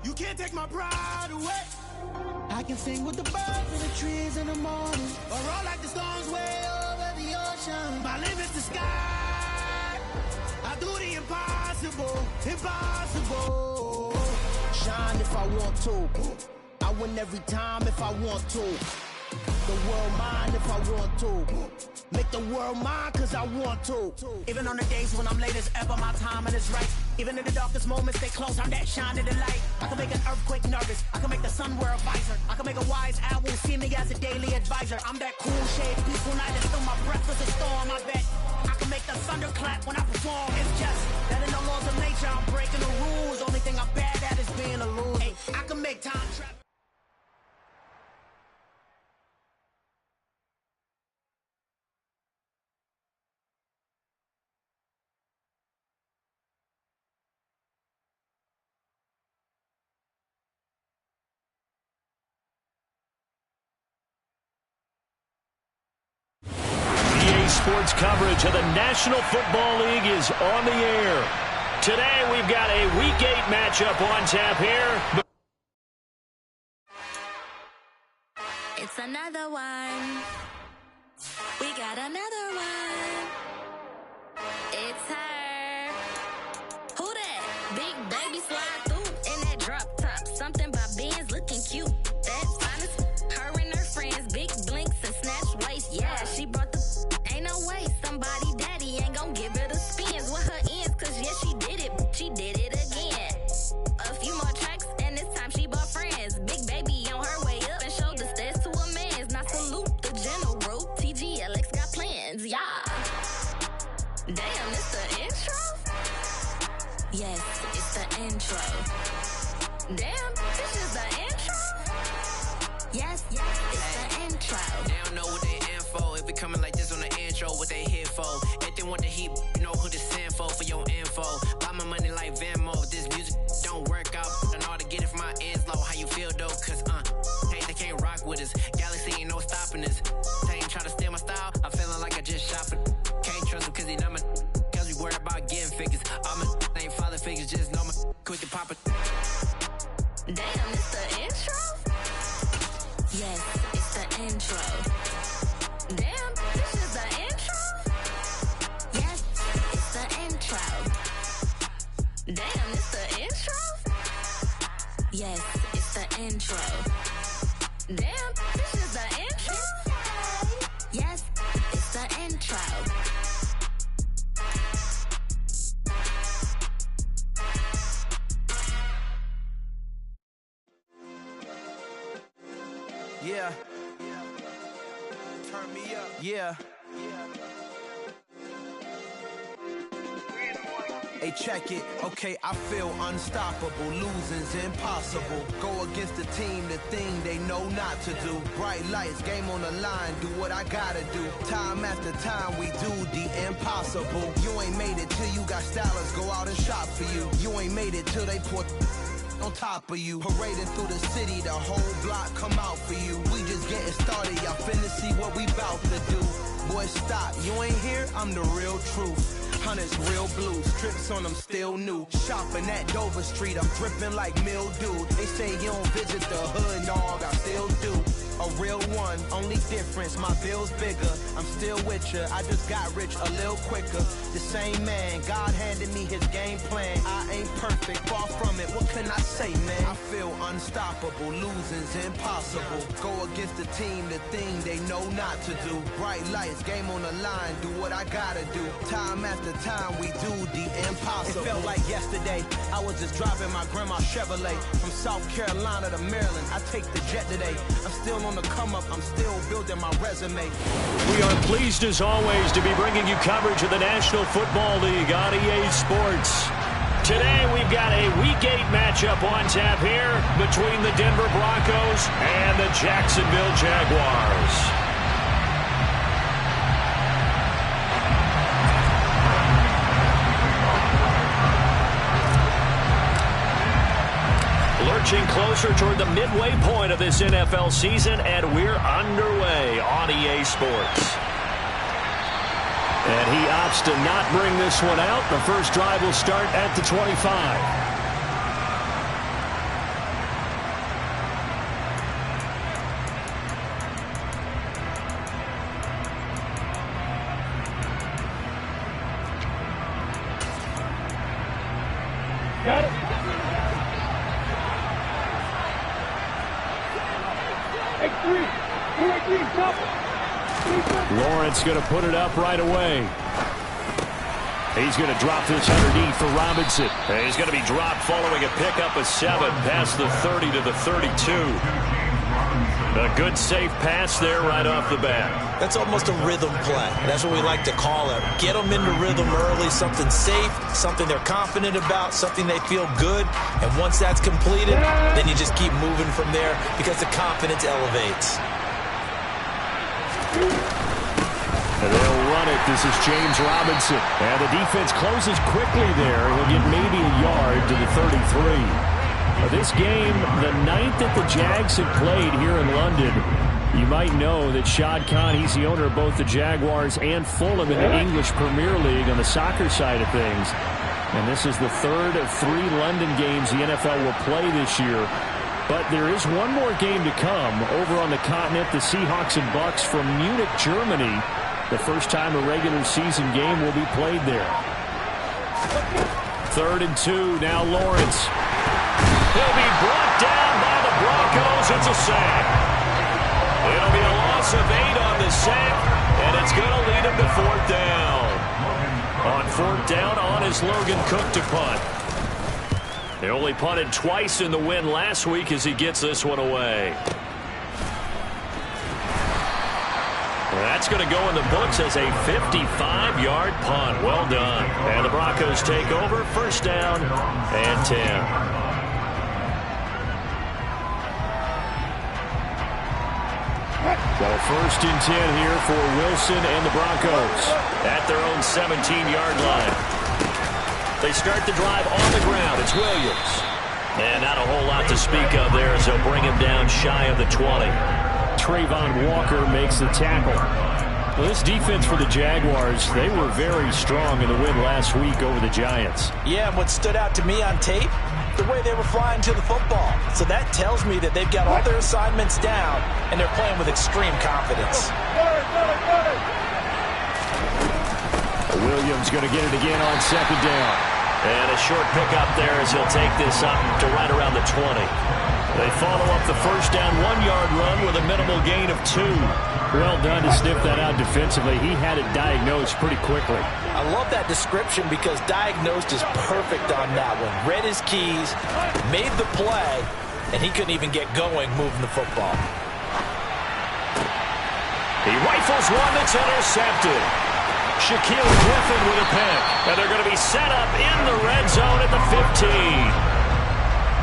You can't take my pride away. I can sing with the birds in the trees in the morning, or roll like the storms way over the ocean. My limit's the sky. I do the impossible, impossible. Shine if I want to. I win every time if I want to. The world mine if I want to. Make the world mine cause I want to. Even on the days when I'm late as ever, my timing is right. Even in the darkest moments, stay close, I'm that shine of the light. I can make an earthquake nervous, I can make the sun wear a visor. I can make a wise owl see me as a daily advisor. I'm that cool shade, peaceful night, and still my breath is a storm, I bet. I can make the thunder clap when I perform. It's just that in the laws of nature, I'm breaking the rules. Only thing I'm bad at is being a loser. Hey, I can make time travel. Sports coverage of the National Football League is on the air. Today we've got a Week 8 matchup on tap here. It's another one. We got another one. It's her. Who that? Big baby slide through in that drop top. Something by Benz looking cute. That's honest. Her and her friends, big blinks and snatch waist. Yeah, she brought the... Ain't no way somebody daddy ain't gon' give her the spins with her ends, cause yeah, she did it again. A few more tracks and this time she bought friends. Big baby on her way up and showed the stats to a man's. Now salute the general, TGLX got plans, yeah. Damn, it's the intro? Yes, it's the intro. Damn, this is the intro? Yes, it's the intro. They don't know what they in for. If we coming like this on the intro, what they here for? If they want the heat, you know who to send for your info. Buy my money like Venmo. If this music don't work out, I know how to get it from my ends low. How you feel though? Cause hey, they can't rock with us. Galaxy ain't no stopping us. They ain't trying to steal my style. I'm feeling like I just shot for. Can't trust them cause they not my. Cause we worried about getting figures. All my ain't father figures, just know my quick to pop it. Damn, it's the intro? Yes, it's the intro. Damn, this is the intro? Yes, it's the intro. Damn, it's the intro? Yes, it's the intro. Damn, this is the intro? Yes, it's the intro. Yeah. Turn me up. Yeah. Hey, check it. Okay, I feel unstoppable. Losing's impossible. Go against the team, the thing they know not to do. Bright lights, game on the line, do what I gotta do. Time after time, we do the impossible. You ain't made it till you got stylists go out and shop for you. You ain't made it till they put on top of you. Parading through the city, the whole block come out for you. We just getting started, y'all finna see what we bout to do. Boy, stop, you ain't here, I'm the real truth. Hunters, real blue, strips on them still new. Shopping at Dover Street, I'm dripping like mildew. They say you don't visit the hood, dog, I still do. A real one, only difference, my bill's bigger. I'm still with ya, I just got rich a little quicker. The same man, God handed me his game plan. I ain't perfect, far from it, what can I say, man? I feel unstoppable, losing's impossible. Go against the team, the thing they know not to do. Bright lights, game on the line, do what I gotta do. Time after time, we do the impossible. It felt like yesterday, I was just driving my grandma's Chevrolet. From South Carolina to Maryland, I take the jet today. I'm still on the come up, I'm still building my resume. We are pleased as always to be bringing you coverage of the National Football League on EA Sports. Today we've got a Week 8 matchup on tap here between the Denver Broncos and the Jacksonville Jaguars. Lurching closer toward the midway point of this NFL season, and we're underway on EA Sports. And he opts to not bring this one out. The first drive will start at the 25. Lawrence going to put it up right away. He's going to drop this underneath for Robinson. He's going to be dropped following a pickup of 7 past the 30 to the 32. A good safe pass there right off the bat. That's almost a rhythm play. That's what we like to call it. Get them into rhythm early, something safe, something they're confident about, something they feel good. And once that's completed, then you just keep moving from there because the confidence elevates. And they'll run it. This is James Robinson. And the defense closes quickly there. He'll get maybe a yard to the 33. This game, the 9th that the Jags have played here in London. You might know that Shad Khan, he's the owner of both the Jaguars and Fulham in the English Premier League on the soccer side of things. And this is the 3rd of 3 London games the NFL will play this year. But there is one more game to come over on the continent. The Seahawks and Bucks from Munich, Germany. The first time a regular season game will be played there. 3rd and 2. Now Lawrence. He'll be brought down by the Broncos. It's a sack. It'll be a loss of 8 on the sack, and it's going to lead him to 4th down. On 4th down, on is Logan Cook to punt. They only punted twice in the win last week as he gets this one away. That's going to go in the books as a 55-yard punt. Well done. And the Broncos take over. 1st down and 10. So 1st and 10 here for Wilson and the Broncos at their own 17-yard line. They start the drive on the ground. It's Williams. And not a whole lot to speak of there as they'll bring him down shy of the 20. Trayvon Walker makes the tackle. Well, this defense for the Jaguars, they were very strong in the win last week over the Giants. Yeah, and what stood out to me on tape, the way they were flying to the football. So that tells me that they've got all their assignments down, and they're playing with extreme confidence. Williams going to get it again on 2nd down. And a short pickup there as he'll take this up to right around the 20. They follow up the 1st down 1-yard run with a minimal gain of 2. Well done to sniff that out defensively. He had it diagnosed pretty quickly. I love that description because diagnosed is perfect on that one. Read his keys, made the play, and he couldn't even get going moving the football. He rifles one that's intercepted. Shaquille Griffin with a pick. And they're going to be set up in the red zone at the 15.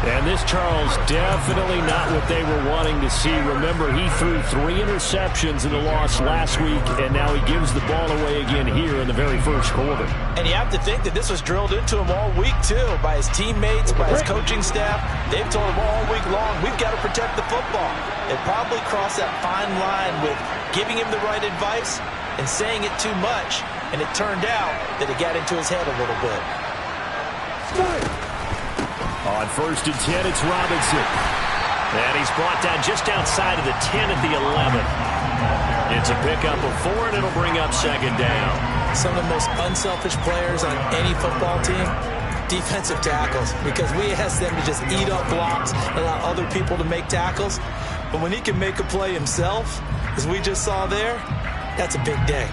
And this, Charles, definitely not what they were wanting to see. Remember, he threw 3 interceptions in the loss last week, and now he gives the ball away again here in the very first quarter. And you have to think that this was drilled into him all week, too, by his teammates, by his coaching staff. They've told him all week long, we've got to protect the football. They probably crossed that fine line with giving him the right advice and saying it too much, and it turned out that it got into his head a little bit. On 1st and 10, it's Robinson. And he's brought down just outside of the 10 at the 11. It's a pickup of 4, and it'll bring up 2nd down. Some of the most unselfish players on any football team, defensive tackles, because we ask them to just eat up blocks and allow other people to make tackles. But when he can make a play himself, as we just saw there, that's a big day.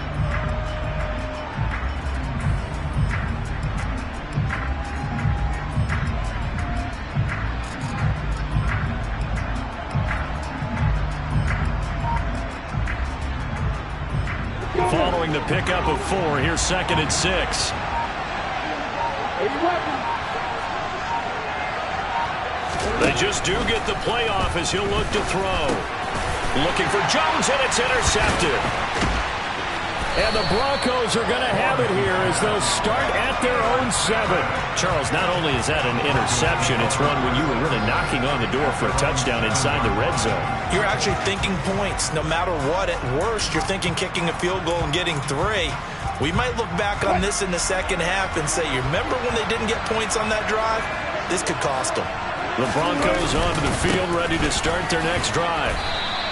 Following the pickup of 4, here's 2nd and 6. They just do get the play off as he'll look to throw. Looking for Jones, and it's intercepted. And the Broncos are going to have it here as they'll start at their own 7. Charles, not only is that an interception, it's one when you were really knocking on the door for a touchdown inside the red zone. You're actually thinking points no matter what. At worst, you're thinking kicking a field goal and getting 3. We might look back on this in the second half and say, you remember when they didn't get points on that drive? This could cost them. The Broncos onto the field ready to start their next drive.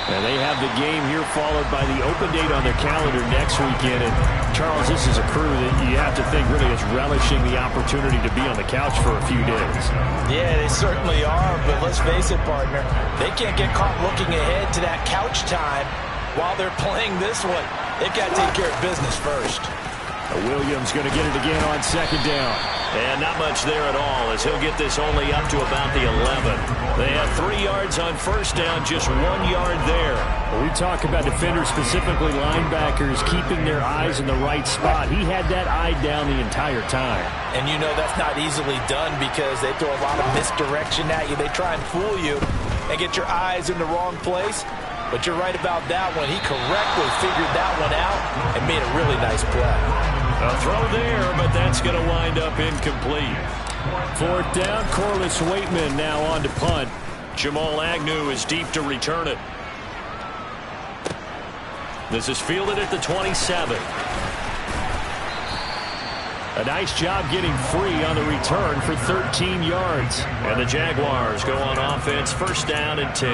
And they have the game here followed by the open date on their calendar next weekend. And, Charles, this is a crew that you have to think really is relishing the opportunity to be on the couch for a few days. Yeah, they certainly are. But let's face it, partner, they can't get caught looking ahead to that couch time while they're playing this one, they've got to take care of business first. Williams going to get it again on second down. And not much there at all, as he'll get this only up to about the 11. They have 3 yards on first down, just 1 yard there. Well, we talk about defenders, specifically linebackers, keeping their eyes in the right spot. He had that eye down the entire time. And you know that's not easily done because they throw a lot of misdirection at you. They try and fool you and get your eyes in the wrong place. But you're right about that one. He correctly figured that one out and made a really nice play. A throw there, but that's going to wind up incomplete. 4th down, Corliss Waitman now on to punt. Jamal Agnew is deep to return it. This is fielded at the 27. A nice job getting free on the return for 13 yards. And the Jaguars go on offense, first down and 10.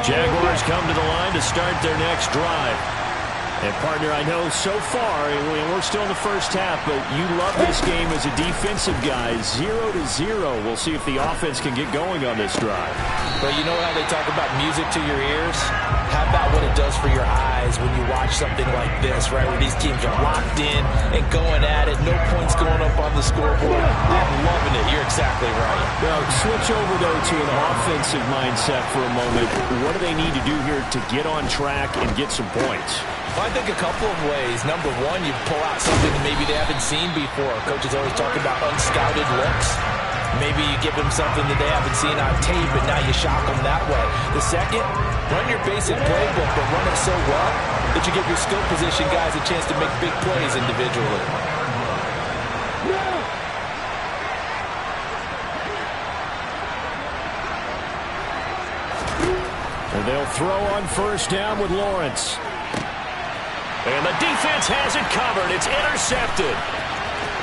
Jaguars come to the line to start their next drive. And, partner, I know so far, we're still in the first half, but you love this game as a defensive guy. 0-0. We'll see if the offense can get going on this drive. But you know how they talk about music to your ears? How about what it does for your eyes when you watch something like this, right, where these teams are locked in and going at it, no points going up on the scoreboard. I'm loving it. You're exactly right. Well, switch over, though, to an offensive mindset for a moment. What do they need to do here to get on track and get some points? Well, I think a couple of ways. Number one, you pull out something that maybe they haven't seen before. Coaches always talk about unscouted looks. Maybe you give them something that they haven't seen on tape, and now you shock them that way. The second, run your basic playbook, but run it so well that you give your skill position guys a chance to make big plays individually. And they'll throw on first down with Lawrence. And the defense has it covered. It's intercepted.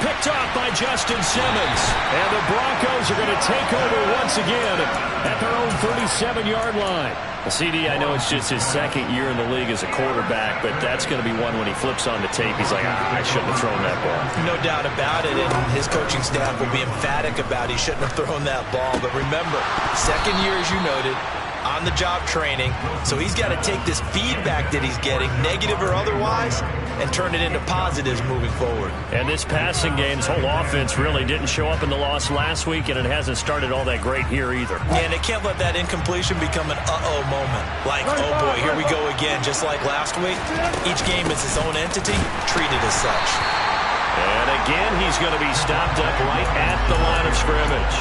Picked off by Justin Simmons. And the Broncos are going to take over once again at their own 37-yard line. Well, CD, I know it's just his second year in the league as a quarterback, but that's going to be one when he flips on the tape. He's like, I shouldn't have thrown that ball. No doubt about it, and his coaching staff will be emphatic about he shouldn't have thrown that ball. But remember, second year, as you noted, on-the-job training, so he's got to take this feedback that he's getting, negative or otherwise, and turn it into positives moving forward. And this passing game's whole offense really didn't show up in the loss last week, and it hasn't started all that great here either. Yeah, and they can't let that incompletion become an uh-oh moment. Like, oh boy, here we go again, just like last week. Each game is its own entity, treated as such. And again, he's going to be stopped up right at the line of scrimmage.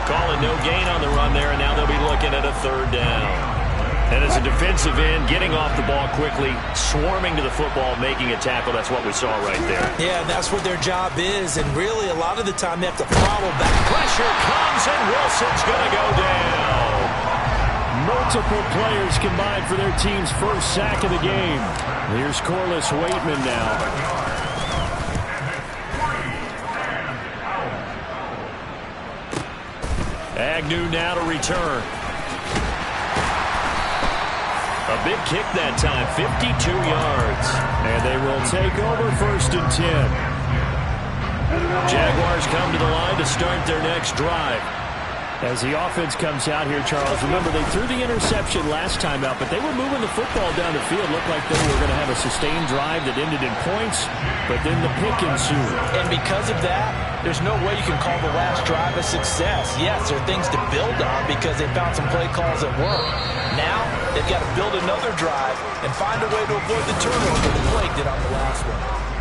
Calling no gain on the run there, and now they'll be looking at a third down. And as a defensive end, getting off the ball quickly, swarming to the football, making a tackle, that's what we saw right there. Yeah, that's what their job is, and really a lot of the time they have to throttle back. Pressure comes, and Wilson's going to go down. Multiple players combined for their team's first sack of the game. Here's Corliss Waitman now. Agnew now to return. A big kick that time, 52 yards. And they will take over first and 10. Jaguars come to the line to start their next drive. As the offense comes out here, Charles, remember they threw the interception last time out, but they were moving the football down the field. Looked like they were going to have a sustained drive that ended in points, but then the pick ensued. And because of that, there's no way you can call the last drive a success. Yes, there are things to build on because they found some play calls that work. Now, they've got to build another drive and find a way to avoid the turnover the play did on the last one.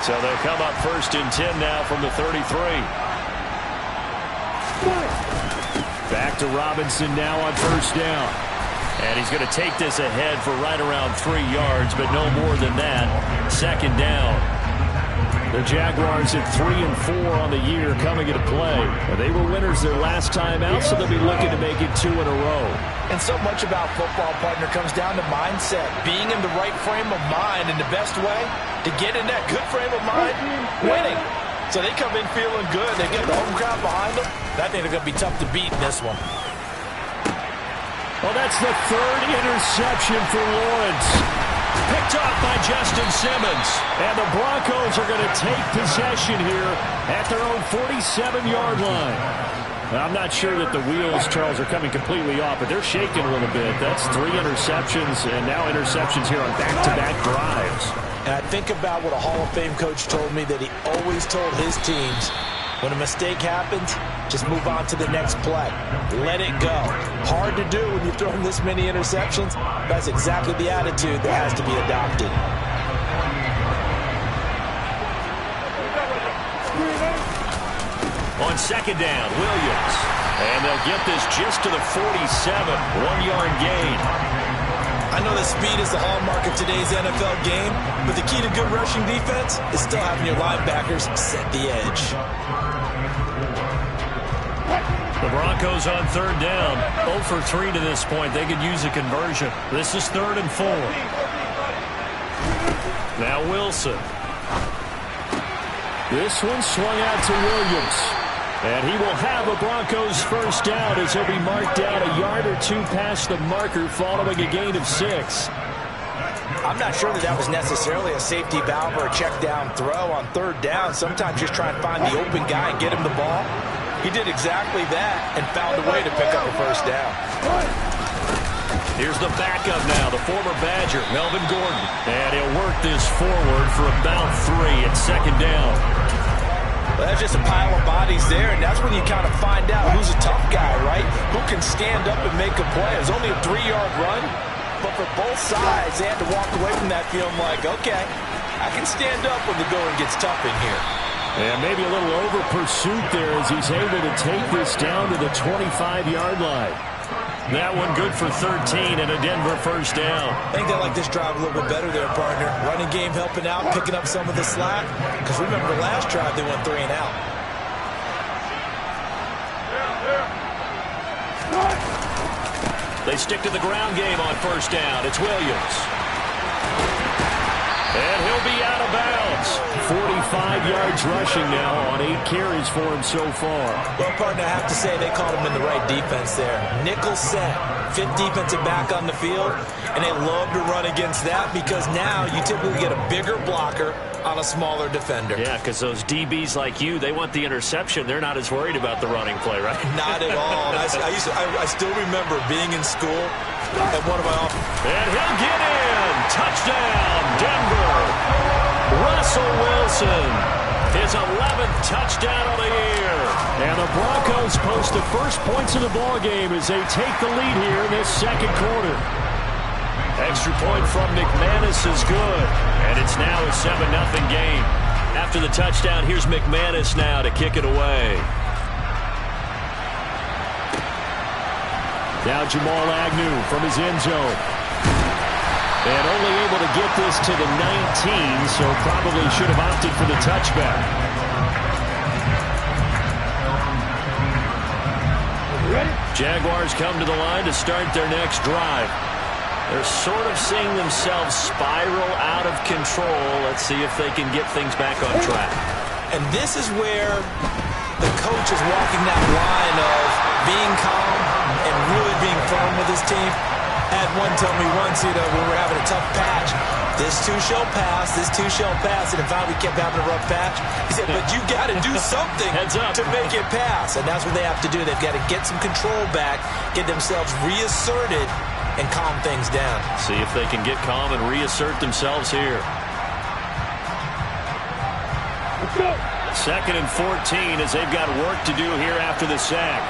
So they come up first and 10 now from the 33. Back to Robinson now on first down. And he's going to take this ahead for right around 3 yards, but no more than that. Second down. The Jaguars at 3 and 4 on the year coming into play. They were winners their last time out, so they'll be looking to make it 2 in a row. And so much about football, partner, comes down to mindset. Being in the right frame of mind, and the best way to get in that good frame of mind, winning. So they come in feeling good. They get the home crowd behind them. I think they're going to be tough to beat in this one. Well, that's the third interception for Lawrence. Picked off by Justin Simmons. And the Broncos are going to take possession here at their own 47-yard line. I'm not sure that the wheels, Charles, are coming completely off, but they're shaking a little bit. That's 3 interceptions, and now interceptions here on back-to-back drives. And I think about what a Hall of Fame coach told me, that he always told his teams, when a mistake happens, just move on to the next play. Let it go. Hard to do when you've thrown this many interceptions. That's exactly the attitude that has to be adopted. On second down, Williams. And they'll get this just to the 47. 1-yard gain. I know that speed is the hallmark of today's NFL game, but the key to good rushing defense is still having your linebackers set the edge. The Broncos on third down. 0 for 3 to this point. They could use a conversion. This is 3rd and 4. Now Wilson. This one swung out to Williams. And he will have a Broncos first down as he'll be marked down a yard or 2 past the marker following a gain of 6. I'm not sure that was necessarily a safety valve or a check down throw on third down. Sometimes just try and find the open guy and get him the ball. He did exactly that and found a way to pick up a first down. Here's the backup now, the former Badger, Melvin Gordon. And he'll work this forward for about 3 at second down. Well, that's just a pile of bodies there, and that's when you kind of find out who's a tough guy, right? Who can stand up and make a play. It was only a 3-yard run, but for both sides, they had to walk away from that feeling like, okay, I can stand up when the going gets tough in here. And maybe a little over pursuit there as he's able to take this down to the 25-yard line. That one good for 13 and a Denver first down. I think they like this drive a little bit better there, partner. Running game helping out, picking up some of the slack. Because remember the last drive, they went 3 and out. They stick to the ground game on first down. It's Williams. And he'll be out of bounds. 45 yards rushing now on 8 carries for him so far. Well, partner, I have to say they caught him in the right defense there. Nickel set, 5th defensive back on the field, and they love to run against that because now you typically get a bigger blocker on a smaller defender. Yeah, because those DBs like you, they want the interception. They're not as worried about the running play, right? Not at all. I still remember being in school at one of my offices. And he'll get in. Touchdown, Denver. Russell Wilson, his 11th touchdown of the year. And the Broncos post the first points of the ball game as they take the lead here in this second quarter. Extra point from McManus is good, and it's now a 7-0 game. After the touchdown, here's McManus now to kick it away. Now Jamal Agnew from his end zone. And only able to get this to the 19, so probably should have opted for the touchback. Jaguars come to the line to start their next drive. They're sort of seeing themselves spiral out of control. Let's see if they can get things back on track. And this is where the coach is walking that line of being calm and really being firm with his team. Had one tell me once, when we're having a tough patch, this too shall pass, this too shall pass. And in fact, we kept having a rough patch. He said, but you got to do something to make it pass. And that's what they have to do. They've got to get some control back, get themselves reasserted, and calm things down. See if they can get calm and reassert themselves here. Let's go. 2nd and 14 as they've got work to do here after the sack.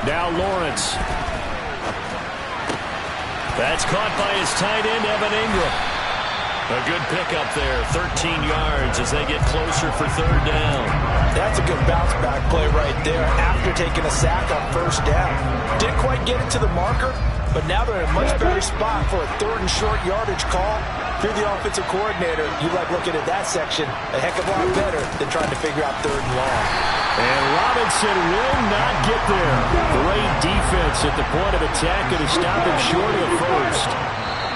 Now Lawrence. That's caught by his tight end, Evan Ingram. A good pickup there, 13 yards as they get closer for 3rd down. That's a good bounce back play right there after taking a sack on 1st down. Didn't quite get it to the marker, but now they're in a much better spot for a 3rd and short yardage call. If you're the offensive coordinator, you like looking at that section a heck of a lot better than trying to figure out 3rd and long. And Robinson will not get there. Great defense at the point of attack and to stop him short of the 1st.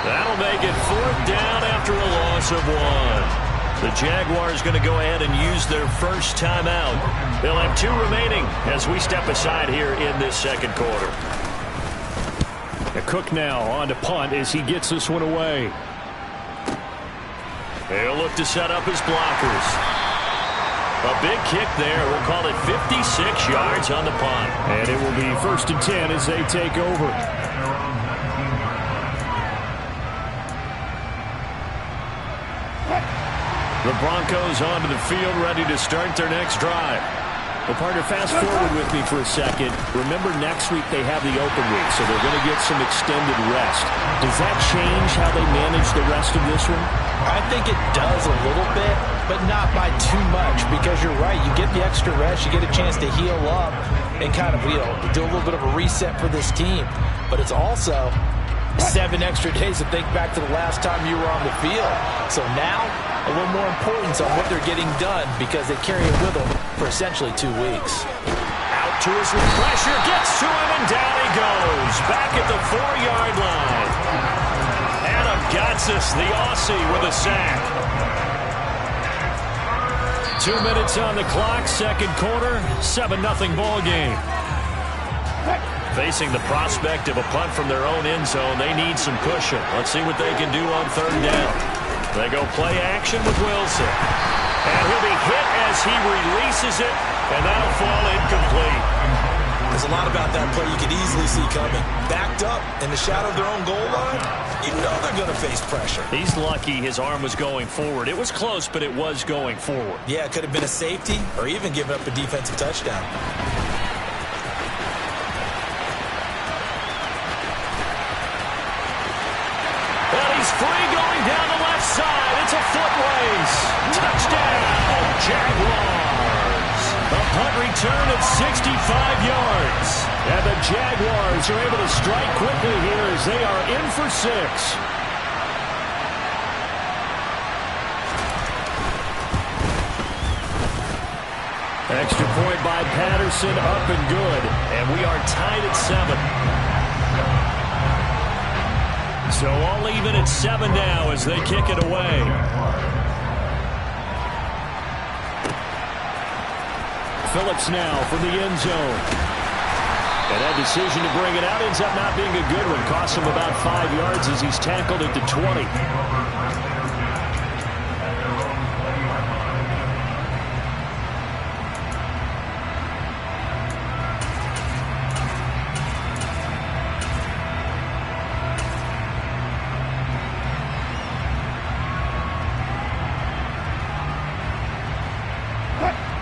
That'll make it 4th down after a loss of 1. The Jaguars going to go ahead and use their first timeout. They'll have 2 remaining as we step aside here in this second quarter. Cook now on to punt as he gets this one away. They'll look to set up his blockers. A big kick there. We'll call it 56 yards on the punt. And it will be 1st and 10 as they take over. The Broncos onto the field, ready to start their next drive. Well, partner, fast forward with me for a second. Remember, next week they have the open week, so they're going to get some extended rest. Does that change how they manage the rest of this one? I think it does a little bit, but not by too much, because you're right. You get the extra rest. You get a chance to heal up and kind of, do a little bit of a reset for this team. But it's also 7 extra days to think back to the last time you were on the field. So now, a little more importance on what they're getting done, because they carry it with them for essentially 2 weeks. Out to his pressure, gets to him, and down he goes. Back at the 4-yard line. Adam Gotsis, the Aussie, with a sack. 2 minutes on the clock, second quarter, 7-0 ball game. Facing the prospect of a punt from their own end zone, they need some cushion. Let's see what they can do on 3rd down. They go play action with Wilson. And he'll be hit as he releases it, and that'll fall incomplete. There's a lot about that play you could easily see coming. Backed up in the shadow of their own goal line, you know they're going to face pressure. He's lucky his arm was going forward. It was close, but it was going forward. Yeah, it could have been a safety or even given up a defensive touchdown. Free going down the left side. It's a foot race. Touchdown, Jaguars. A punt return of 65 yards. And the Jaguars are able to strike quickly here as they are in for 6. Extra point by Patterson, up and good. And we are tied at 7. So all even at 7 now as they kick it away. Phillips now from the end zone. And that decision to bring it out ends up not being a good one. Costs him about 5 yards as he's tackled at the 20.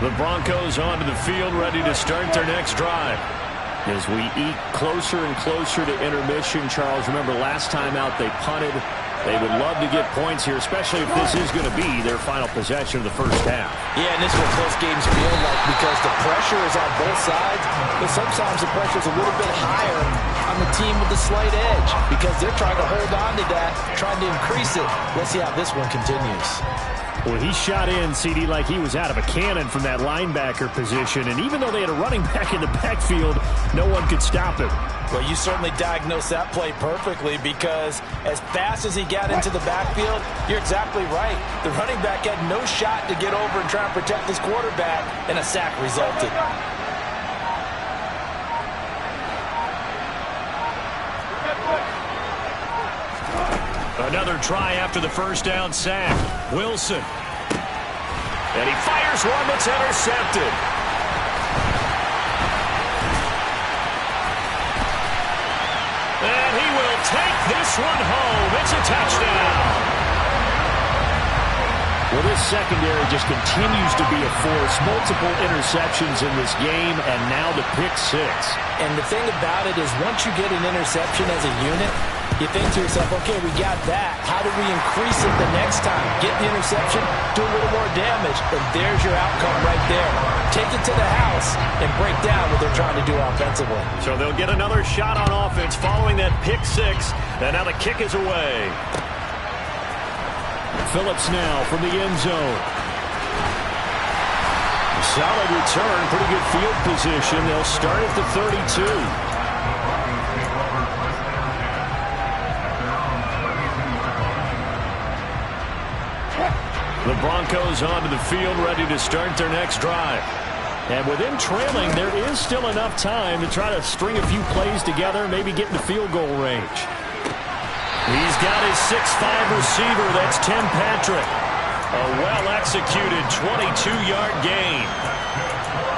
The Broncos onto the field, ready to start their next drive. As we eat closer and closer to intermission, Charles, remember last time out they punted. They would love to get points here, especially if this is going to be their final possession of the first half. Yeah, and this is what close games feel like, because the pressure is on both sides, but sometimes the pressure is a little bit higher on the team with the slight edge, because they're trying to hold on to that, trying to increase it. Let's see how this one continues. Well, he shot in, CD, like he was out of a cannon from that linebacker position. And even though they had a running back in the backfield, no one could stop him. Well, you certainly diagnosed that play perfectly, because as fast as he got into the backfield, you're exactly right. The running back had no shot to get over and try and protect his quarterback, and a sack resulted. Another try after the first down sack. Wilson. And he fires one that's intercepted. And he will take this one home. It's a touchdown. Well, this secondary just continues to be a force. Multiple interceptions in this game, and now the pick 6. And the thing about it is, once you get an interception as a unit, you think to yourself, okay, we got that. How do we increase it the next time? Get the interception, do a little more damage, and there's your outcome right there. Take it to the house and break down what they're trying to do offensively. So they'll get another shot on offense following that pick 6, and now the kick is away. Phillips now from the end zone. Solid return, pretty good field position. They'll start at the 32. The Broncos onto the field, ready to start their next drive. And with him trailing, there is still enough time to try to string a few plays together, maybe get into field goal range. He's got his 6'5" receiver. That's Tim Patrick. A well-executed 22-yard gain.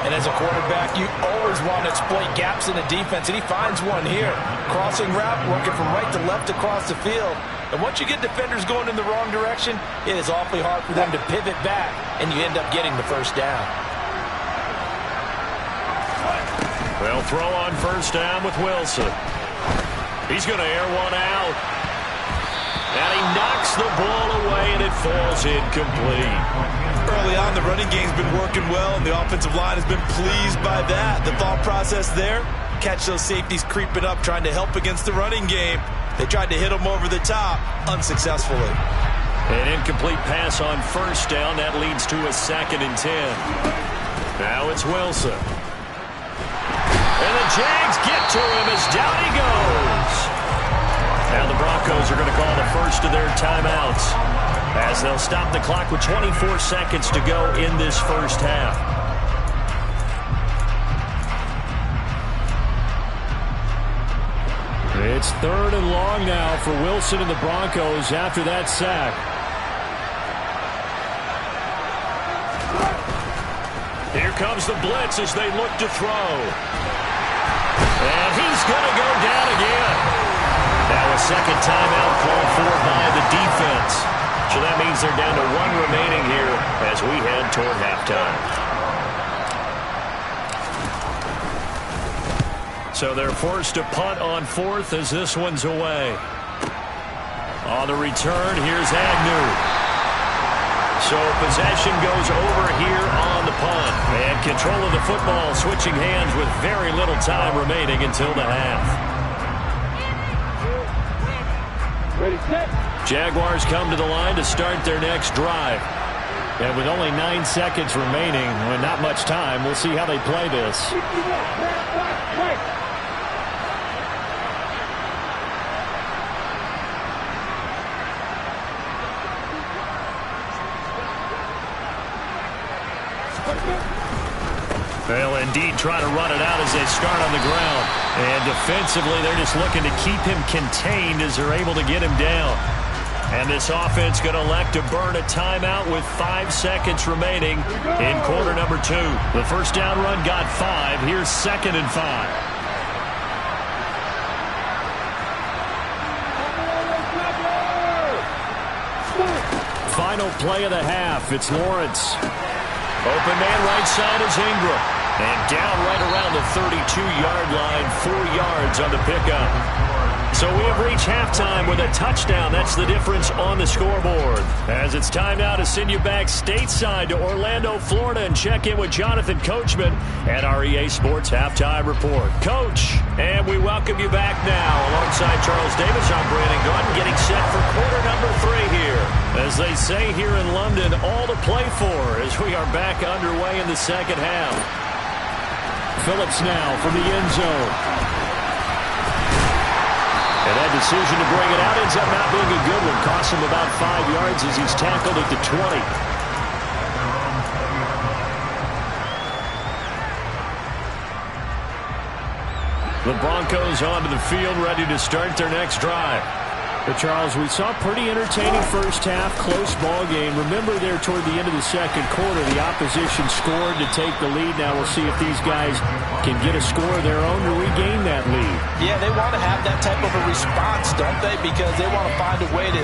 And as a quarterback, you always want to exploit gaps in the defense, and he finds one here. Crossing route, working from right to left across the field. And once you get defenders going in the wrong direction, it is awfully hard for them to pivot back, and you end up getting the first down. They'll throw on first down with Wilson. He's going to air one out. And he knocks the ball away, and it falls incomplete. Early on, the running game's been working well, and the offensive line has been pleased by that. The thought process there, catch those safeties creeping up, trying to help against the running game. They tried to hit them over the top, unsuccessfully. An incomplete pass on first down. That leads to a 2nd and 10. Now it's Wilson. And the Jags get to him as down he goes. Now the Broncos are going to call the first of their timeouts as they'll stop the clock with 24 seconds to go in this first half. It's 3rd and long now for Wilson and the Broncos after that sack. Here comes the blitz as they look to throw. And he's going to go down again. Now a second timeout called for by the defense. So that means they're down to 1 remaining here as we head toward halftime. So they're forced to punt on 4th as this one's away. On the return, here's Agnew. So possession goes over here on the punt. And control of the football switching hands with very little time remaining until the half. Ready, set. Jaguars come to the line to start their next drive. And with only 9 seconds remaining, and not much time, we'll see how they play this. They'll indeed try to run it out as they start on the ground. And defensively, they're just looking to keep him contained as they're able to get him down. And this offense going to elect to burn a timeout with 5 seconds remaining in quarter number 2. The first down run got 5. Here's 2nd and 5. Final play of the half. It's Lawrence. Open man right side is Ingram. And down right around the 32-yard line, 4 yards on the pickup. So we have reached halftime with a touchdown. That's the difference on the scoreboard. As it's time now to send you back stateside to Orlando, Florida, and check in with Jonathan Coachman at our EA Sports Halftime Report. Coach, and we welcome you back now. Alongside Charles Davis, I'm Brandon Gordon, getting set for quarter number 3 here. As they say here in London, all to play for as we are back underway in the second half. Phillips now from the end zone. And that decision to bring it out ends up not being a good one. Costs him about 5 yards as he's tackled at the 20. The Broncos onto the field, ready to start their next drive. But Charles, we saw a pretty entertaining first half, close ball game. Remember there toward the end of the second quarter, the opposition scored to take the lead. Now we'll see if these guys can get a score of their own to regain that lead. Yeah, they want to have that type of a response, don't they? Because they want to find a way to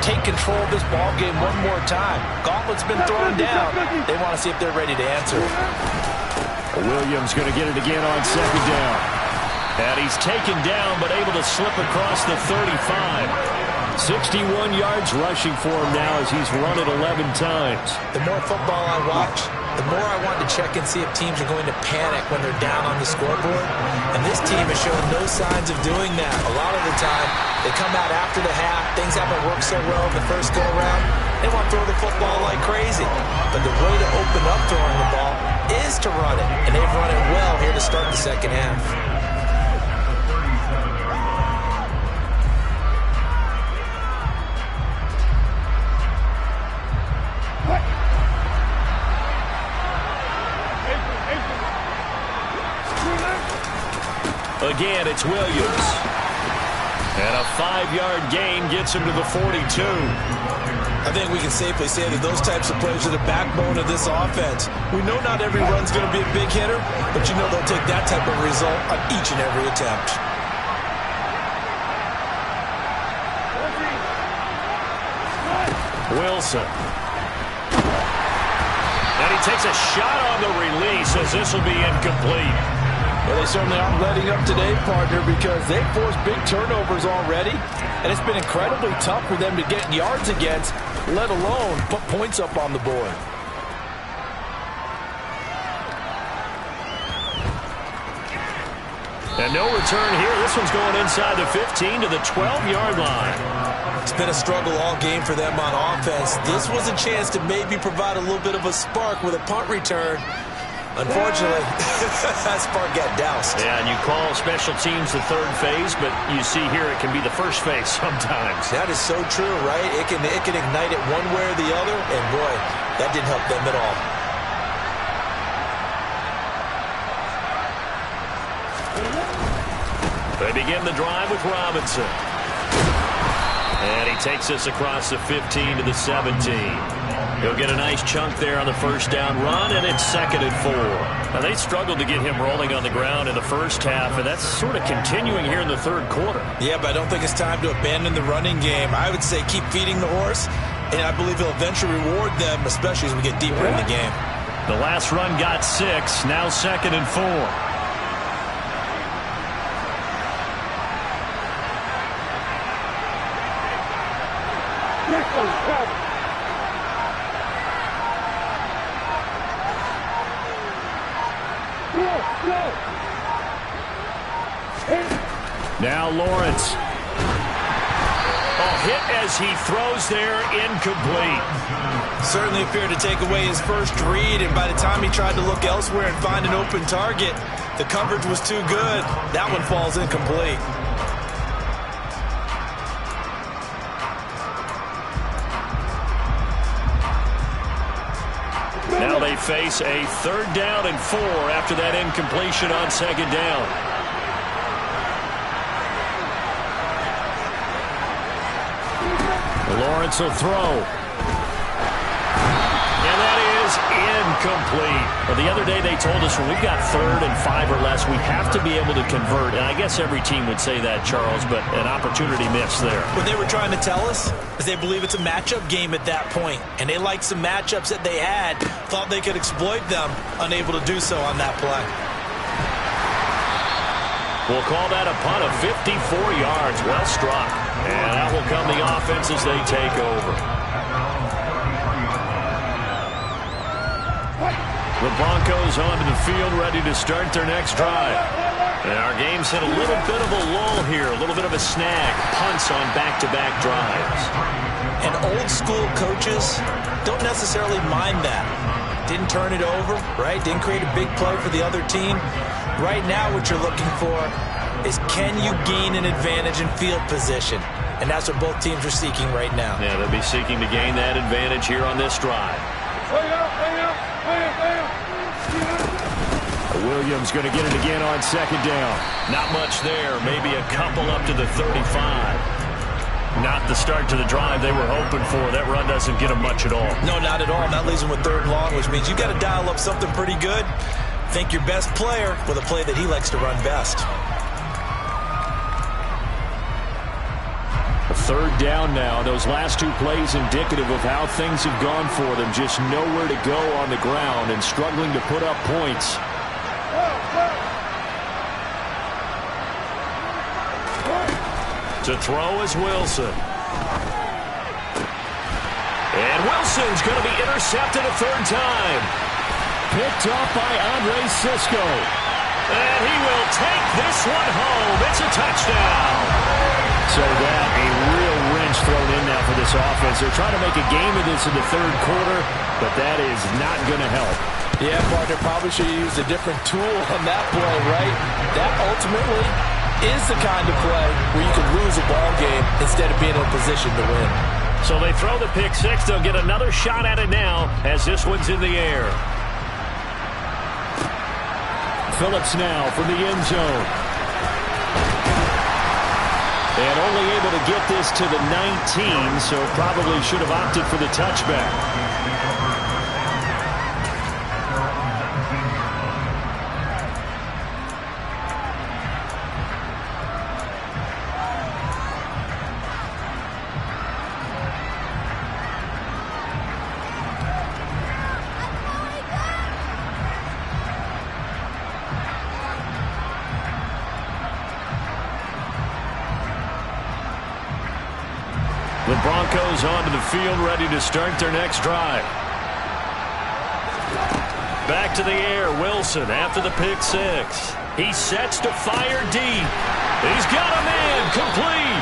take control of this ball game one more time. Gauntlet's been thrown down. They want to see if they're ready to answer. Williams going to get it again on second down. And he's taken down, but able to slip across the 35. 61 yards rushing for him now as he's run it 11 times. The more football I watch, the more I want to check and see if teams are going to panic when they're down on the scoreboard. And this team has shown no signs of doing that. A lot of the time, they come out after the half. Things haven't worked so well in the first go-around. They want to throw the football like crazy. But the way to open up throwing the ball is to run it. And they've run it well here to start the second half. again. It's Williams. And a 5-yard gain gets him to the 42. I think we can safely say that those types of plays are the backbone of this offense. We know not every run's going to be a big hitter, but you know they'll take that type of result on each and every attempt. Wilson. And he takes a shot on the release as this will be incomplete. Well, they certainly aren't letting up today, partner, because they've forced big turnovers already, and it's been incredibly tough for them to get yards against, let alone put points up on the board. And no return here. This one's going inside the 15 to the 12-yard line. It's been a struggle all game for them on offense. This was a chance to maybe provide a little bit of a spark with a punt return. Unfortunately, that spark got doused. Yeah, and you call special teams the third phase, but you see here it can be the first phase sometimes. That is so true, right? It can ignite it one way or the other, and boy, that didn't help them at all. They begin the drive with Robinson. And he takes us across the 15 to the 17. He'll get a nice chunk there on the first down run, and it's 2nd and 4. Now, they struggled to get him rolling on the ground in the first half, and that's sort of continuing here in the third quarter. Yeah, but I don't think it's time to abandon the running game. I would say keep feeding the horse, and I believe he'll eventually reward them, especially as we get deeper in the game. The last run got 6, now 2nd and 4. Now Lawrence. Hit as he throws there, incomplete. Certainly appeared to take away his first read, and by the time he tried to look elsewhere and find an open target, the coverage was too good. That one falls incomplete. Now they face a 3rd down and 4 after that incompletion on 2nd down. Lawrence will throw. And that is incomplete. Well, the other day they told us when we've got 3rd and 5 or less, we have to be able to convert. And I guess every team would say that, Charles, but an opportunity missed there. What they were trying to tell us is they believe it's a matchup game at that point. And they liked some matchups that they had, thought they could exploit them, unable to do so on that play. We'll call that a punt of 54 yards. Well struck. And out will come the offense as they take over. The Broncos onto the field, ready to start their next drive. And our game's hit a little bit of a lull here, a little bit of a snag. Punts on back-to-back drives. And old-school coaches don't necessarily mind that. Didn't turn it over, right? Didn't create a big play for the other team. Right now what you're looking for is can you gain an advantage in field position? And that's what both teams are seeking right now. Yeah, they'll be seeking to gain that advantage here on this drive. Williams going to get it again on 2nd down. Not much there. Maybe a couple up to the 35. Not the start to the drive they were hoping for. That run doesn't get them much at all. No, not at all. That leaves them with 3rd and long, which means you got to dial up something pretty good. Think your best player with a play that he likes to run best. 3rd down now. Those last 2 plays indicative of how things have gone for them. Just nowhere to go on the ground and struggling to put up points. To throw is Wilson. And Wilson's going to be intercepted a 3rd time. Picked off by Andre Sisco. And he will take this one home. It's a touchdown. So that a real wrench thrown in now for this offense. They're trying to make a game of this in the 3rd quarter, but that is not going to help. Yeah, partner, probably should have used a different tool on that play, right? That ultimately is the kind of play where you can lose a ball game instead of being in a position to win. So they throw the pick 6. They'll get another shot at it now as this one's in the air. Phillips now from the end zone. And only able to get this to the 19, so probably should have opted for the touchback. The Broncos onto the field, ready to start their next drive. Back to the air, Wilson after the pick six. He sets to fire deep. He's got a man, complete.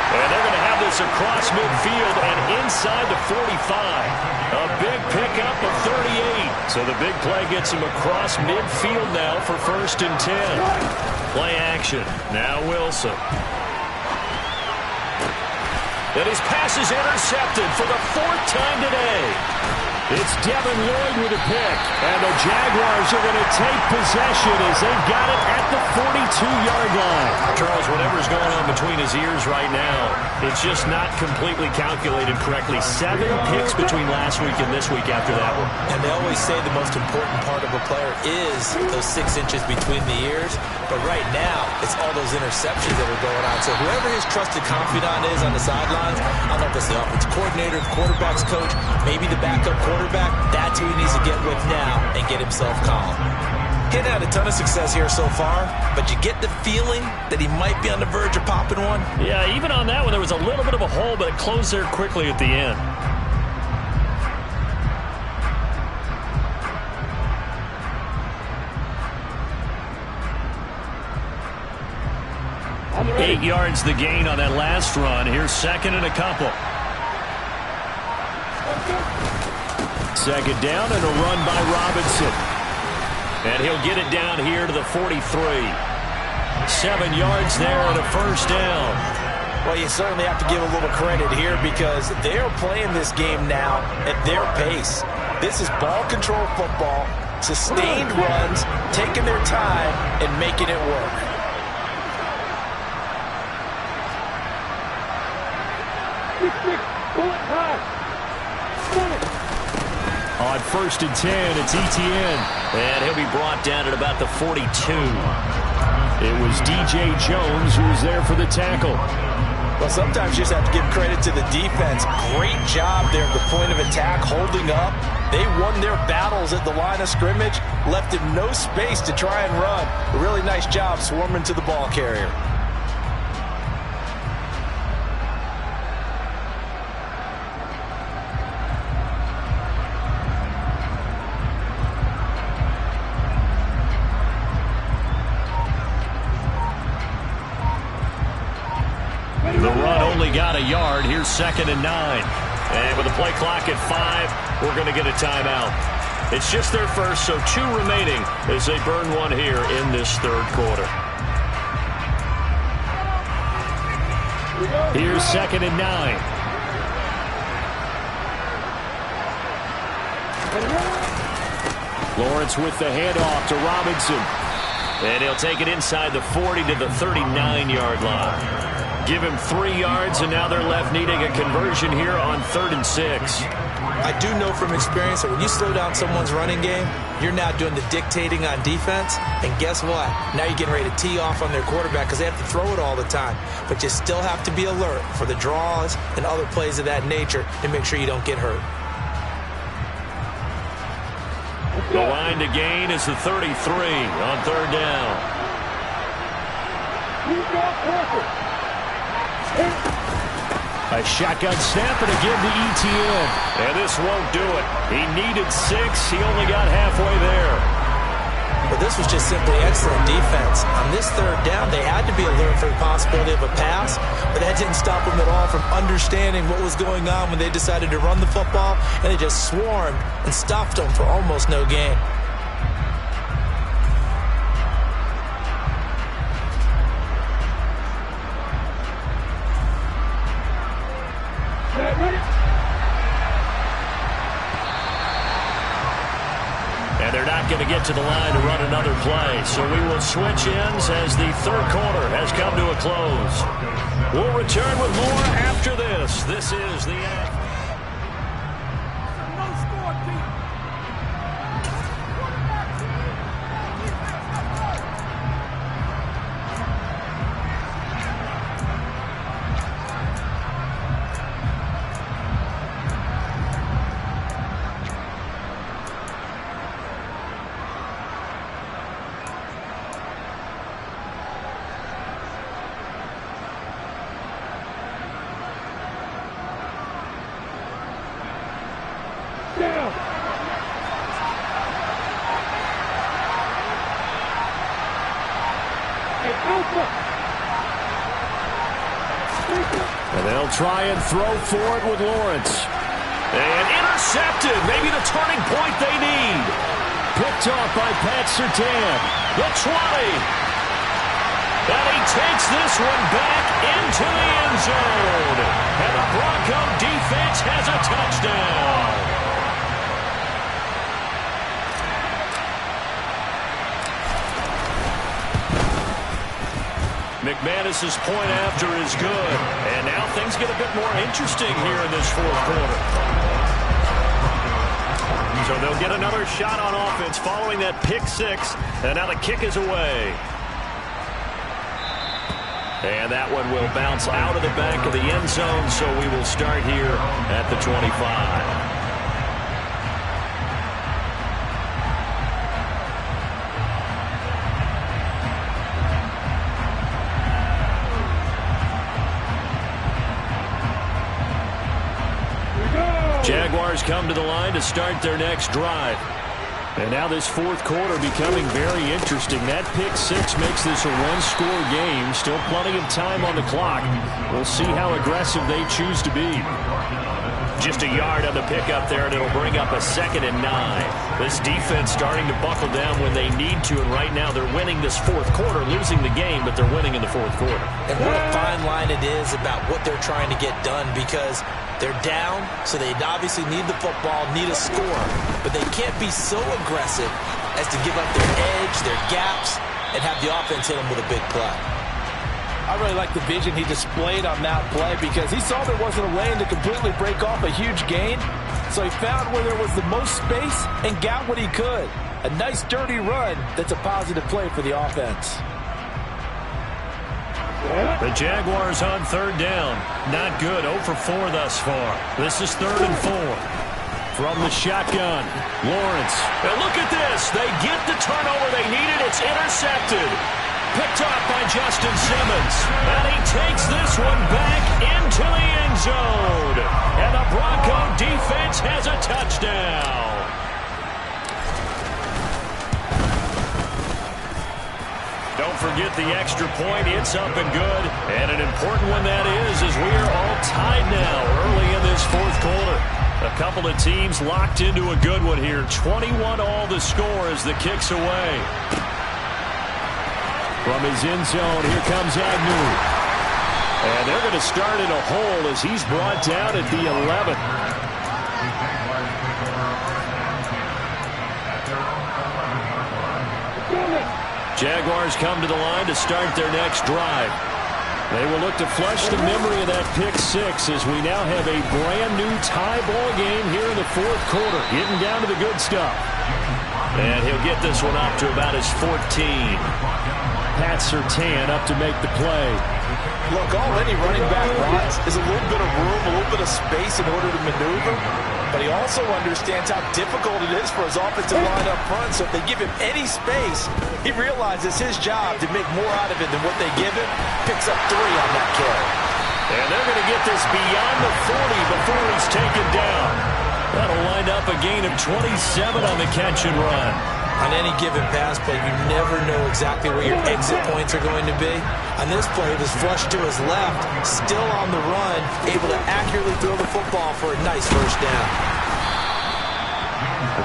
And they're going to have this across midfield and inside the 45. A big pickup of 38. So the big play gets him across midfield now for 1st and 10. Play action. Now Wilson. And his pass is intercepted for the 4th time today. It's Devin Lloyd with a pick. And the Jaguars are going to take possession as they've got it at the 42-yard line. Charles, whatever's going on between his ears right now, it's just not completely calculated correctly. 7 picks between last week and this week after that one. And they always say the most important part of a player is those 6 inches between the ears. But right now, it's all those interceptions that are going on. So whoever his trusted confidant is on the sidelines, I don't know if it's the offensive coordinator, the quarterback's coach, maybe the backup quarterback, that's who he needs to get with now and get himself calm. He had a ton of success here so far, but you get the feeling that he might be on the verge of popping one. Yeah, even on that one, there was a little bit of a hole, but it closed there quickly at the end. Eight yards the gain on that last run. Here's 2nd and a couple. 2nd down and a run by Robinson. And he'll get it down here to the 43. 7 yards there and a 1st down. Well, you certainly have to give a little credit here because they're playing this game now at their pace. This is ball control football, sustained runs, taking their time and making it work. On 1st and 10, it's Etienne. And he'll be brought down at about the 42. It was DJ Jones who was there for the tackle. Well, sometimes you just have to give credit to the defense. Great job there at the point of attack, holding up. They won their battles at the line of scrimmage, left him no space to try and run. A really nice job swarming to the ball carrier. The run only got a yard. Here's 2nd and 9. And with the play clock at 5, we're going to get a timeout. It's just their first, so 2 remaining as they burn one here in this 3rd quarter. Here's 2nd and 9. Lawrence with the handoff to Robinson. And he'll take it inside the 40 to the 39-yard line. Give him 3 yards, and now they're left needing a conversion here on 3rd and 6. I do know from experience that when you slow down someone's running game, you're now doing the dictating on defense. And guess what? Now you're getting ready to tee off on their quarterback because they have to throw it all the time. But you still have to be alert for the draws and other plays of that nature and make sure you don't get hurt. The line to gain is the 33 on 3rd down. A shotgun snap and again to Etienne. And this won't do it. He needed 6. He only got halfway there. But this was just simply excellent defense. On this 3rd down, they had to be alert for the possibility of a pass, but that didn't stop them at all from understanding what was going on when they decided to run the football, and they just swarmed and stopped them for almost no gain. And they're not not going to get to the line to run another play. So we will switch ends as the third quarter has come to a close. We'll return with more after this. This is the NFL. And they'll try and throw for it with Lawrence. And intercepted. Maybe the turning point they need. Picked off by Pat Surtain. The 20. And he takes this one back into the end zone. And the Bronco defense has a touchdown. McManus's point after is good. And now things get a bit more interesting here in this fourth quarter. So they'll get another shot on offense following that pick six. And now the kick is away. And that one will bounce out of the back of the end zone. So we will start here at the 25. Jaguars come to the line to start their next drive. And now this fourth quarter becoming very interesting. That pick six makes this a one-score game. Still plenty of time on the clock. We'll see how aggressive they choose to be. Just a yard on the pickup there, and it'll bring up a 2nd and 9. This defense starting to buckle down when they need to, and right now they're winning this fourth quarter, losing the game, but they're winning in the fourth quarter. And what a fine line it is about what they're trying to get done, because they're down, so they obviously need the football, need a score, but they can't be so aggressive as to give up their edge, their gaps, and have the offense hit them with a big play. I really like the vision he displayed on that play because he saw there wasn't a lane to completely break off a huge gain. So he found where there was the most space and got what he could. A nice dirty run that's a positive play for the offense. The Jaguars on third down. Not good. 0 for 4 thus far. This is 3rd and 4. From the shotgun, Lawrence. And look at this. They get the turnover they needed. It's intercepted. Picked off by Justin Simmons. And he takes this one back into the end zone. And the Bronco defense has a touchdown. Don't forget the extra point. It's up and good. And an important one that is, as we are all tied now early in this fourth quarter. A couple of teams locked into a good one here. 21 all the score as the kick's away. From his end zone, here comes Agnew. And they're going to start in a hole as he's brought down at the 11. Jaguars come to the line to start their next drive. They will look to flush the memory of that pick six as we now have a brand new tie ball game here in the fourth quarter. Getting down to the good stuff. And he'll get this one up to about his 14. Pat Surtain up to make the play. Look, all any running back wants is a little bit of room, a little bit of space in order to maneuver. But he also understands how difficult it is for his offensive line up front. So if they give him any space, he realizes his job to make more out of it than what they give him. Picks up 3 on that carry. And they're going to get this beyond the 40 before he's taken down. That'll wind up a gain of 27 on the catch and run. On any given pass play, you never know exactly where your exit points are going to be. On this play, it was flushed to his left, still on the run, able to accurately throw the football for a nice first down.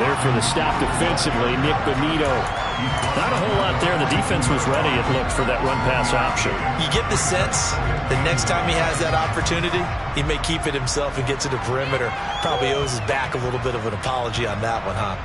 There for the stop defensively, Nick Bonito. Not a whole lot there. The defense was ready, it looked, for that run-pass option. You get the sense that next time he has that opportunity, he may keep it himself and get to the perimeter. Probably owes his back a little bit of an apology on that one, huh?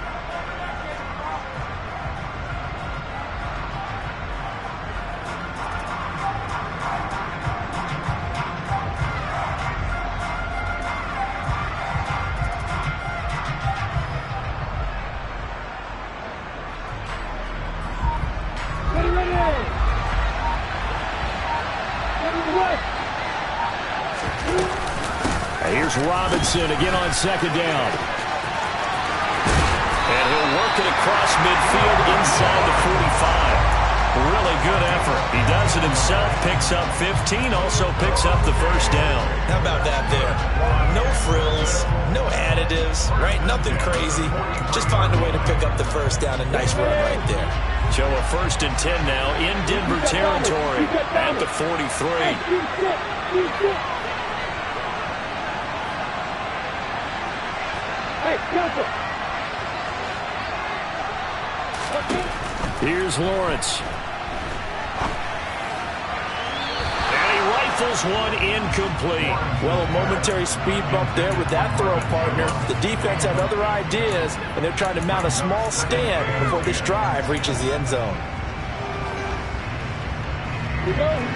Here's Robinson again on second down. And he'll work it across midfield inside the 45. Really good effort. He does it himself, picks up 15, also picks up the first down. How about that there? No frills, no additives, right? Nothing crazy. Just find a way to pick up the first down. A nice run right there. So a 1st and 10 now in Denver territory at the 43. Here's Lawrence. Rifles one incomplete. Well, a momentary speed bump there with that throw, partner. The defense had other ideas, and they're trying to mount a small stand before this drive reaches the end zone.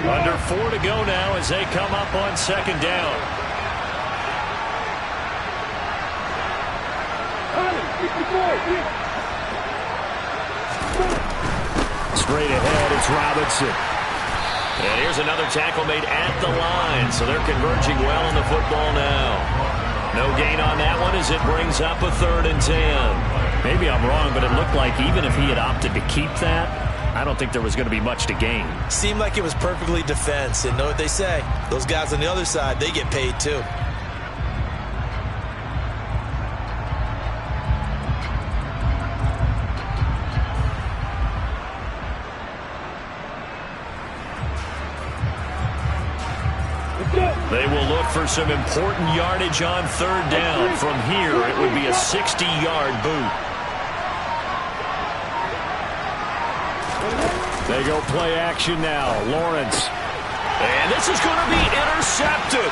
Under 4 to go now as they come up on second down. Straight ahead, it's Robinson. And here's another tackle made at the line, so they're converging well on the football now. No gain on that one as it brings up a 3rd and 10. Maybe I'm wrong, but it looked like even if he had opted to keep that, I don't think there was going to be much to gain. Seemed like it was perfectly defense, and know what they say. Those guys on the other side, they get paid too. They will look for some important yardage on 3rd down. From here, it would be a 60-yard boot. They go play action now. Lawrence. And this is going to be intercepted.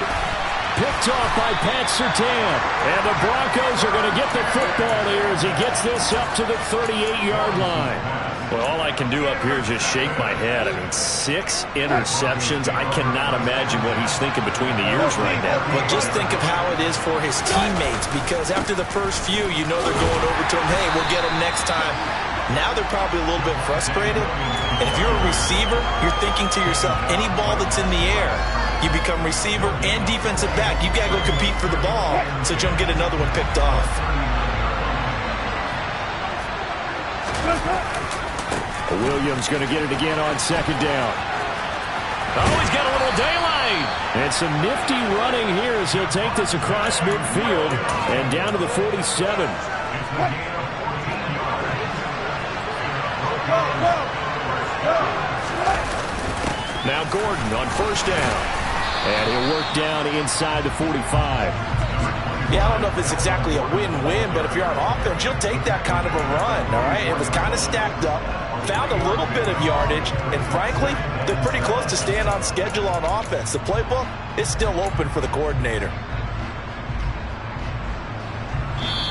Picked off by Pat Surtain. And the Broncos are going to get the football here as he gets this up to the 38-yard line. Well, all I can do up here is just shake my head. I mean, 6 interceptions. I cannot imagine what he's thinking between the ears right now. Well, just think of how it is for his teammates, because after the first few, you know they're going over to him, hey, we'll get him next time. Now they're probably a little bit frustrated. And if you're a receiver, you're thinking to yourself, any ball that's in the air, you become receiver and defensive back. You got to go compete for the ball so you don't get another one picked off. Williams going to get it again on second down. Oh, he's got a little daylight. And some nifty running here as he'll take this across midfield and down to the 47. Now Gordon on 1st down. And he'll work down inside the 45. Yeah, I don't know if it's exactly a win-win, but if you're on offense, you'll take that kind of a run, all right? It was kind of stacked up, found a little bit of yardage, and frankly, they're pretty close to staying on schedule on offense. The playbook is still open for the coordinator.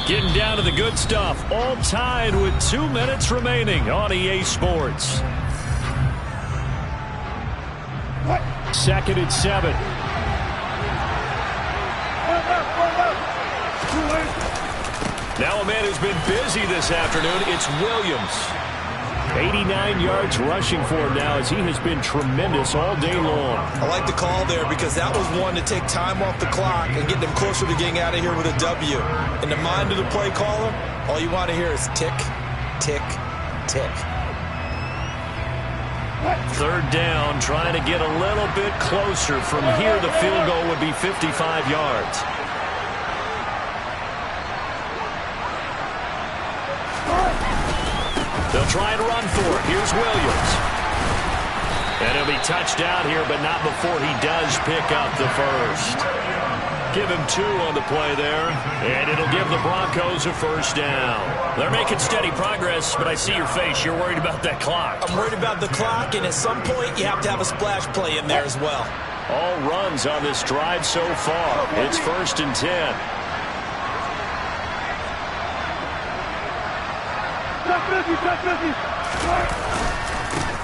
Getting down to the good stuff, all tied with 2 minutes remaining on EA Sports. 2nd and 7. Now a man who's been busy this afternoon, it's Williams. 89 yards rushing for him now as he has been tremendous all day long. I like the call there because that was one to take time off the clock and get them closer to getting out of here with a W. In the mind of the play caller, all you want to hear is tick, tick, tick. 3rd down, trying to get a little bit closer. From here, the field goal would be 55 yards. They'll try and run for it. Here's Williams. And he'll be touched down here, but not before he does pick up the first. Give him 2 on the play there, and it'll give the Broncos a 1st down. They're making steady progress, but I see your face. You're worried about that clock. I'm worried about the clock, and at some point, you have to have a splash play in there as well. All runs on this drive so far. It's 1st and 10.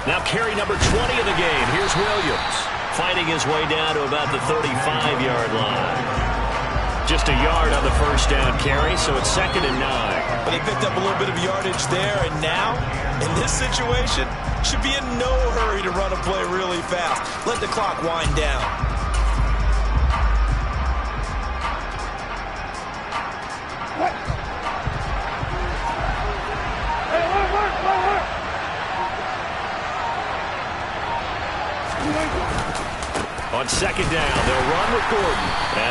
Now carry number 20 of the game. Here's Williams, fighting his way down to about the 35-yard line. Just a yard on the 1st down carry, so it's 2nd and 9. But he picked up a little bit of yardage there, and now, in this situation, should be in no hurry to run a play really fast. Let the clock wind down.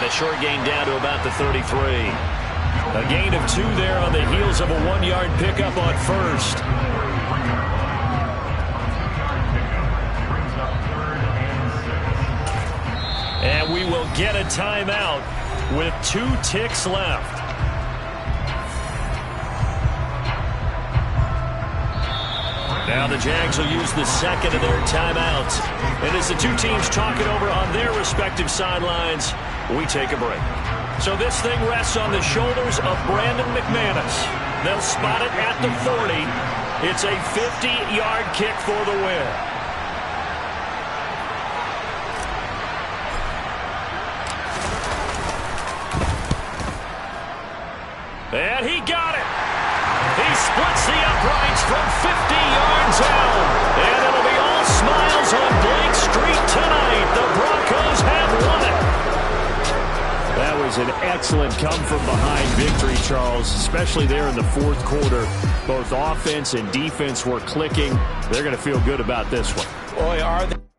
And a short gain down to about the 33. A gain of 2 there on the heels of a 1-yard pickup on first. And we will get a timeout with 2 ticks left. Now the Jags will use the second of their timeouts. And as the 2 teams talk it over on their respective sidelines, we take a break. So this thing rests on the shoulders of Brandon McManus. They'll spot it at the 40. It's a 50-yard kick for the win. And he got it. He splits the uprights from 50 yards out. And it'll be all smiles on Blake Street tonight. The Broncos have won it. That was an excellent come-from-behind victory, Charles, especially there in the fourth quarter. Both offense and defense were clicking. They're going to feel good about this one. Boy, are they.